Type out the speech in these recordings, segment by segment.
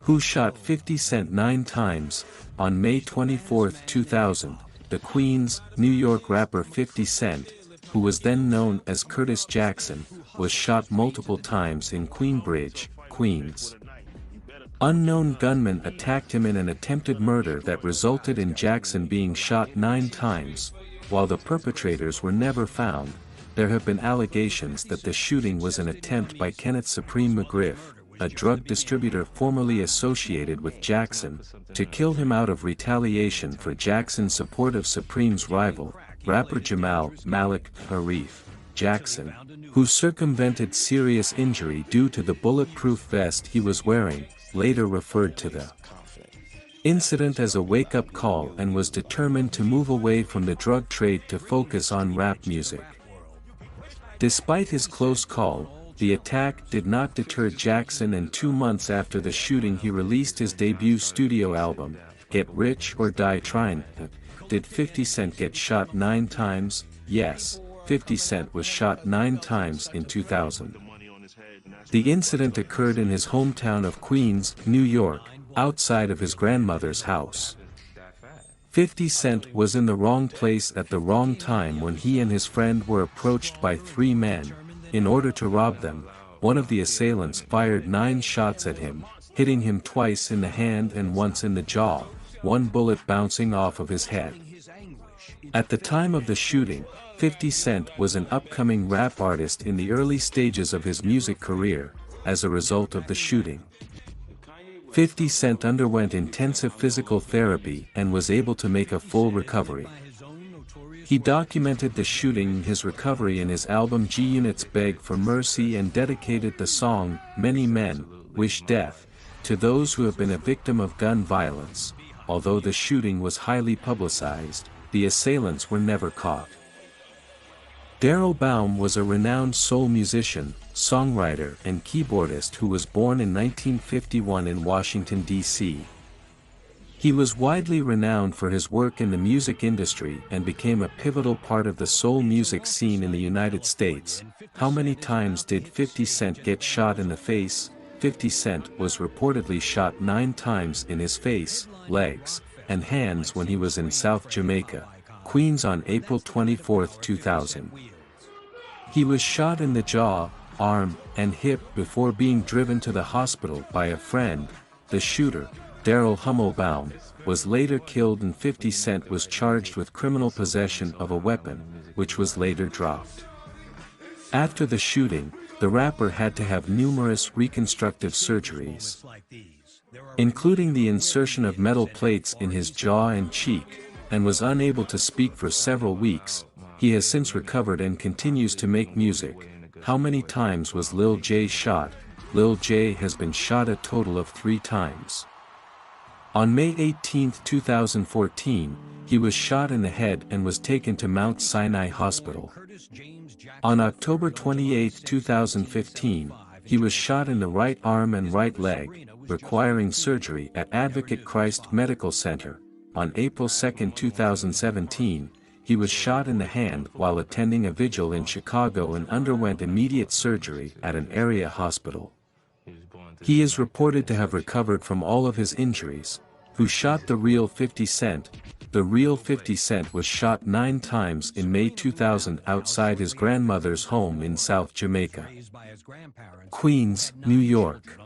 Who shot 50 Cent 9 times? On May 24, 2000, the Queens, New York rapper 50 Cent, who was then known as Curtis Jackson, was shot multiple times in Queensbridge, Queens. Unknown gunmen attacked him in an attempted murder that resulted in Jackson being shot 9 times. While the perpetrators were never found, there have been allegations that the shooting was an attempt by Kenneth Supreme McGriff, a drug distributor formerly associated with Jackson, to kill him out of retaliation for Jackson's support of Supreme's rival, rapper Jamal Malik Harif Jackson, who circumvented serious injury due to the bulletproof vest he was wearing, later referred to the incident as a wake-up call and was determined to move away from the drug trade to focus on rap music. Despite his close call, the attack did not deter Jackson, and 2 months after the shooting he released his debut studio album, Get Rich or Die Tryin. Did 50 Cent get shot 9 times? Yes, 50 Cent was shot 9 times in 2000. The incident occurred in his hometown of Queens, New York, outside of his grandmother's house. 50 Cent was in the wrong place at the wrong time when he and his friend were approached by 3 men. In order to rob them, one of the assailants fired 9 shots at him, hitting him twice in the hand and once in the jaw, one bullet bouncing off of his head. At the time of the shooting, 50 Cent was an upcoming rap artist in the early stages of his music career. As a result of the shooting, 50 Cent underwent intensive physical therapy and was able to make a full recovery. He documented the shooting and his recovery in his album G-Unit's Beg for Mercy and dedicated the song, Many Men Wish Death, to those who have been a victim of gun violence. Although the shooting was highly publicized, the assailants were never caught. Darrell Baum was a renowned soul musician, songwriter and keyboardist who was born in 1951 in Washington, D.C. He was widely renowned for his work in the music industry and became a pivotal part of the soul music scene in the United States. How many times did 50 Cent get shot in the face? 50 Cent was reportedly shot 9 times in his face, legs, and hands when he was in South Jamaica, Queens on April 24, 2000. He was shot in the jaw, arm, and hip before being driven to the hospital by a friend. The shooter, Darrell Baum, was later killed, and 50 Cent was charged with criminal possession of a weapon, which was later dropped. After the shooting, the rapper had to have numerous reconstructive surgeries, including the insertion of metal plates in his jaw and cheek, and was unable to speak for several weeks. He has since recovered and continues to make music. How many times was Lil J shot? Lil J has been shot a total of 3 times. On May 18, 2014, he was shot in the head and was taken to Mount Sinai Hospital. On October 28, 2015, he was shot in the right arm and right leg, requiring surgery at Advocate Christ Medical Center. On April 2, 2017, he was shot in the hand while attending a vigil in Chicago and underwent immediate surgery at an area hospital. He is reported to have recovered from all of his injuries. Who shot the real 50 Cent? The real 50 Cent was shot 9 times in May 2000 outside his grandmother's home in South Jamaica, Queens, New York.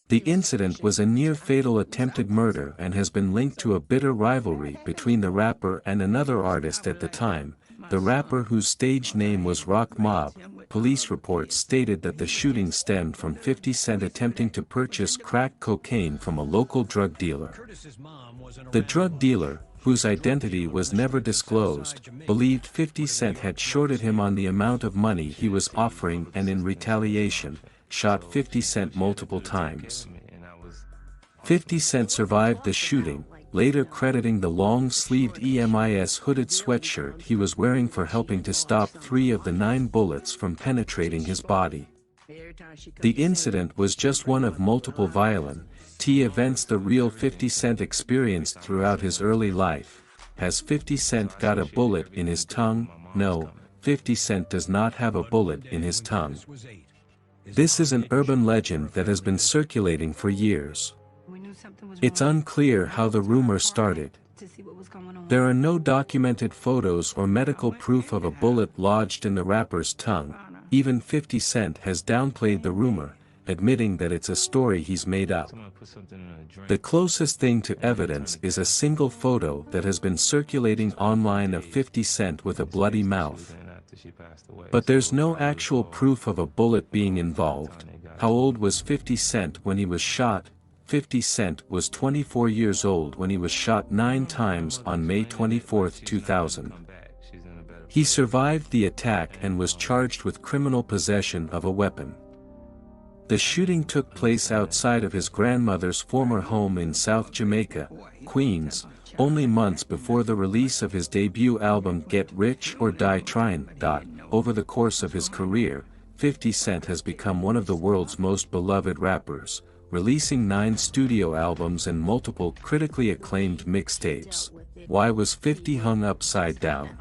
The incident was a near-fatal attempted murder and has been linked to a bitter rivalry between the rapper and another artist at the time, the rapper whose stage name was Rock Mob. Police reports stated that the shooting stemmed from 50 Cent attempting to purchase crack cocaine from a local drug dealer. The drug dealer, whose identity was never disclosed, believed 50 Cent had shorted him on the amount of money he was offering and in retaliation, shot 50 Cent multiple times. 50 Cent survived the shooting, later crediting the long-sleeved EMIS hooded sweatshirt he was wearing for helping to stop 3 of the 9 bullets from penetrating his body. The incident was just one of multiple violent events the real 50 Cent experienced throughout his early life. Has 50 Cent got a bullet in his tongue? No, 50 Cent does not have a bullet in his tongue. This is an urban legend that has been circulating for years. It's unclear how the rumor started. There are no documented photos or medical proof of a bullet lodged in the rapper's tongue. Even 50 Cent has downplayed the rumor, admitting that it's a story he's made up. The closest thing to evidence is a single photo that has been circulating online of 50 Cent with a bloody mouth. But there's no actual proof of a bullet being involved. How old was 50 Cent when he was shot? 50 Cent was 24 years old when he was shot 9 times on May 24, 2000. He survived the attack and was charged with criminal possession of a weapon. The shooting took place outside of his grandmother's former home in South Jamaica, Queens, only months before the release of his debut album Get Rich or Die Tryin. Over the course of his career, 50 Cent has become one of the world's most beloved rappers, releasing 9 studio albums and multiple critically acclaimed mixtapes. Why was 50 hung upside down?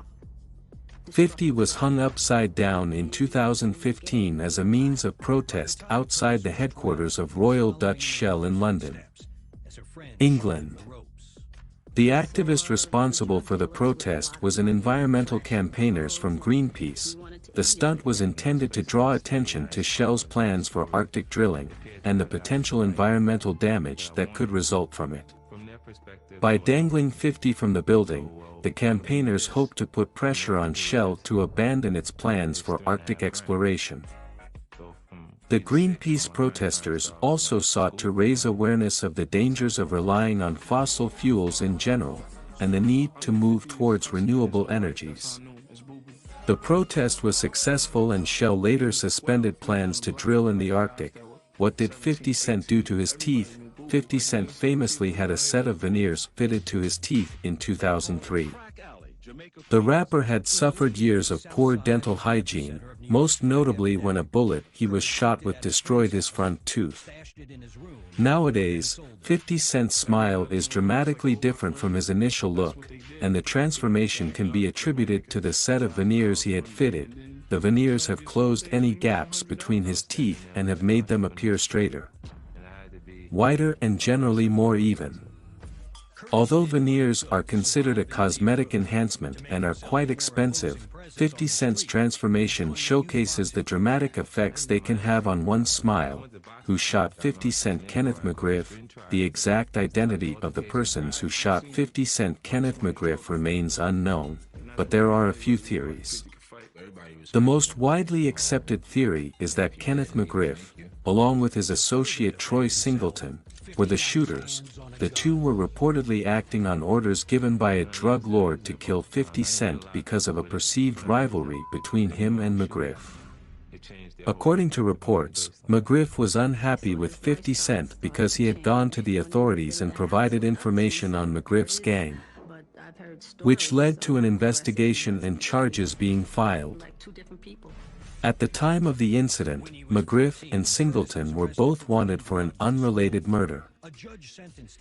50 was hung upside down in 2015 as a means of protest outside the headquarters of Royal Dutch Shell in London, England. The activist responsible for the protest was an environmental campaigners from Greenpeace. The stunt was intended to draw attention to Shell's plans for Arctic drilling, and the potential environmental damage that could result from it. By dangling 50 from the building, the campaigners hoped to put pressure on Shell to abandon its plans for Arctic exploration. The Greenpeace protesters also sought to raise awareness of the dangers of relying on fossil fuels in general, and the need to move towards renewable energies. The protest was successful and Shell later suspended plans to drill in the Arctic. What did 50 Cent do to his teeth? 50 Cent famously had a set of veneers fitted to his teeth in 2003. The rapper had suffered years of poor dental hygiene, most notably when a bullet he was shot with destroyed his front tooth. Nowadays, 50 Cent's smile is dramatically different from his initial look, and the transformation can be attributed to the set of veneers he had fitted. The veneers have closed any gaps between his teeth and have made them appear straighter, wider and generally more even. Although veneers are considered a cosmetic enhancement and are quite expensive, 50 Cent's transformation showcases the dramatic effects they can have on one's smile. Who shot 50 Cent? Kenneth McGriff. The exact identity of the persons who shot 50 Cent Kenneth McGriff remains unknown, but there are a few theories. The most widely accepted theory is that Kenneth McGriff, along with his associate Troy Singleton, were the shooters. The two were reportedly acting on orders given by a drug lord to kill 50 Cent because of a perceived rivalry between him and McGriff. According to reports, McGriff was unhappy with 50 Cent because he had gone to the authorities and provided information on McGriff's gang, which led to an investigation and charges being filed. At the time of the incident, McGriff and Singleton were both wanted for an unrelated murder.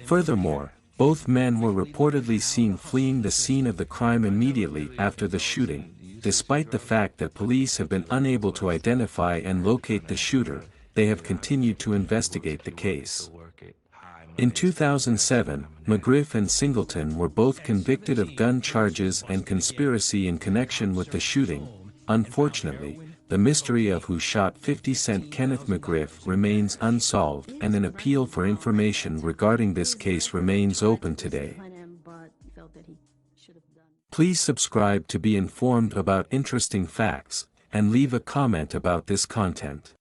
Furthermore, both men were reportedly seen fleeing the scene of the crime immediately after the shooting. Despite the fact that police have been unable to identify and locate the shooter, they have continued to investigate the case. In 2007, McGriff and Singleton were both convicted of gun charges and conspiracy in connection with the shooting. Unfortunately, the mystery of who shot 50 Cent Kenneth McGriff remains unsolved, and an appeal for information regarding this case remains open today. Please subscribe to be informed about interesting facts, and leave a comment about this content.